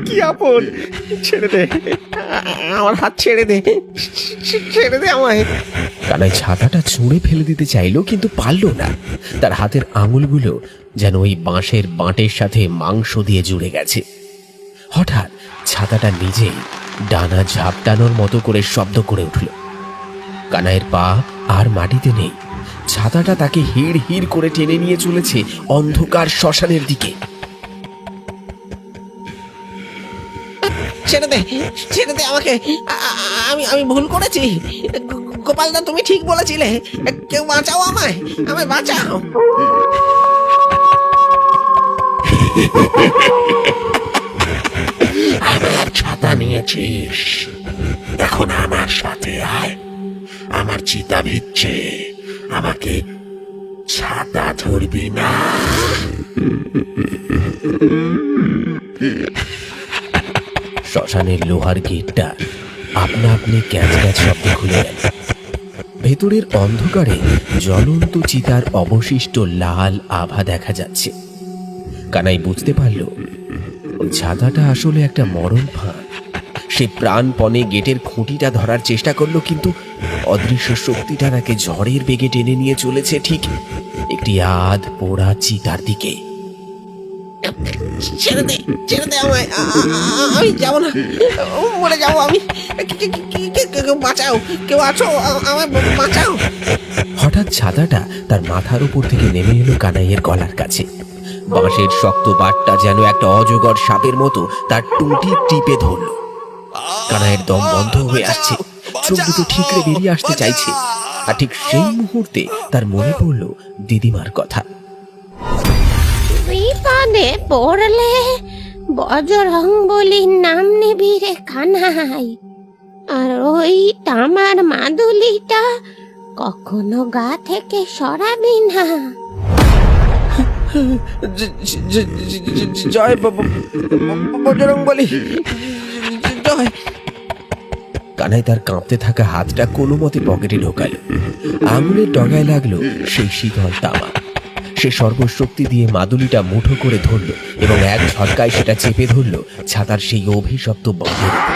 কি আপন, ছেড়ে দে, আমার হাত ছেড়ে দে, ছেড়ে দে আমায়। কানাই ছাতাটা ছুঁড়ে ফেলে দিতে চাইল, কিন্তু পারল না। তার হাতের আঙুলগুলো যেন ওই বাঁশের বাঁটের সাথে মাংস দিয়ে জুড়ে গেছে। হঠাৎ ছাতাটা নিজেই ডানা ঝাপটানোর মতো করে শব্দ করে উঠল। কানাইয়ের পা আর মাটিতে নেই। ছাতাটা তাকে হিড় হিড় করে টেনে নিয়ে চলেছে অন্ধকার শ্মশানের দিকে। ছেড়ে দে, ছেড়ে দে আমাকে, আমি আমি ভুল করেছি। গোপালদা, তুমি ঠিক বলেছিলে, কেউ বাঁচাও আমায়, আমায় বাঁচাও। আমার ছাতা নিয়েছিস, এখন আমার সাথে আয়। আমার চিতা ভিজছে, আমাকে ছাতা ধরবি না। শ্মশানের লোহার গেটটা আপনা আপনি ক্যাচ ক্যাচ শব্দে খুলে গেল। ভেতরের অন্ধকারে জ্বলন্ত চিতার অবশিষ্ট লাল আভা দেখা যাচ্ছে। কানাই বুঝতে পারল ওই ছাতাটা আসলে একটা মরণ ফাঁদ। সে প্রাণপণে গেটের খুঁটিটা ধরার চেষ্টা করলো, কিন্তু অদৃশ্য শক্তিটা তাকে ঝড়ের বেগে টেনে নিয়ে চলেছে ঠিক একটি আধ পোড়া চিতার দিকে। ছেড়ে দে, ছেড়ে দে আমায়, আমি যাবো না, মরে যাবো আমি। কেউ বাঁচাও, কেউ আছো, আমায় বাঁচাও। হঠাৎ ছাতাটা তার মাথার উপর থেকে নেমে এলো কানাইয়ের গলার কাছে। বাঁশের শক্ত বাটটা যেন একটা অজগর সাপের মতো তার টুটি টিপে ধরল। কানাইয়ের দম বন্ধ হয়ে আসছে, চোখ দুটো ঠিকরে বেরিয়ে আসতে চাইছে। আর ঠিক সেই মুহূর্তে তার মনে পড়ল দিদিমার কথা। বিপদে পড়লে বজরং বলির নাম নিবি রে কানাই। আর ওই তামার মাদুলিটা কখনো গা থেকে সরাবি না। জয় বজরং বলি, জয়। কানাই তার কাঁপতে থাকা হাতটা কোনো মতে পকেটে ঢোকাল। আঙুলের ডগায় লাগলো সেই শীতল তামা। সে সর্বশক্তি দিয়ে মাদুলিটা মুঠো করে ধরল এবং এক ঝটকায় সেটা চেপে ধরল ছাতার সেই অভিশপ্ত বন্ধের উপর।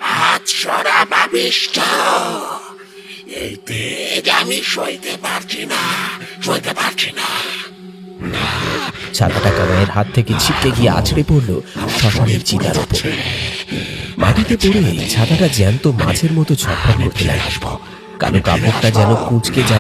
হাত সরা পাপিষ্ঠ, এই তেজ আমি সইতে পারছি না, সইতে পারছি না। ছাতাটা কানাইয়ের হাত থেকে ছিটকে গিয়ে আছড়ে পড়ল শ্মশানের চিতার উপর। মাটিতে পড়ে ছাতাটা জ্যান্ত মাছের মতো ছটফট করতে লাগল। কালো কাপড়টা যেন কুঁচকে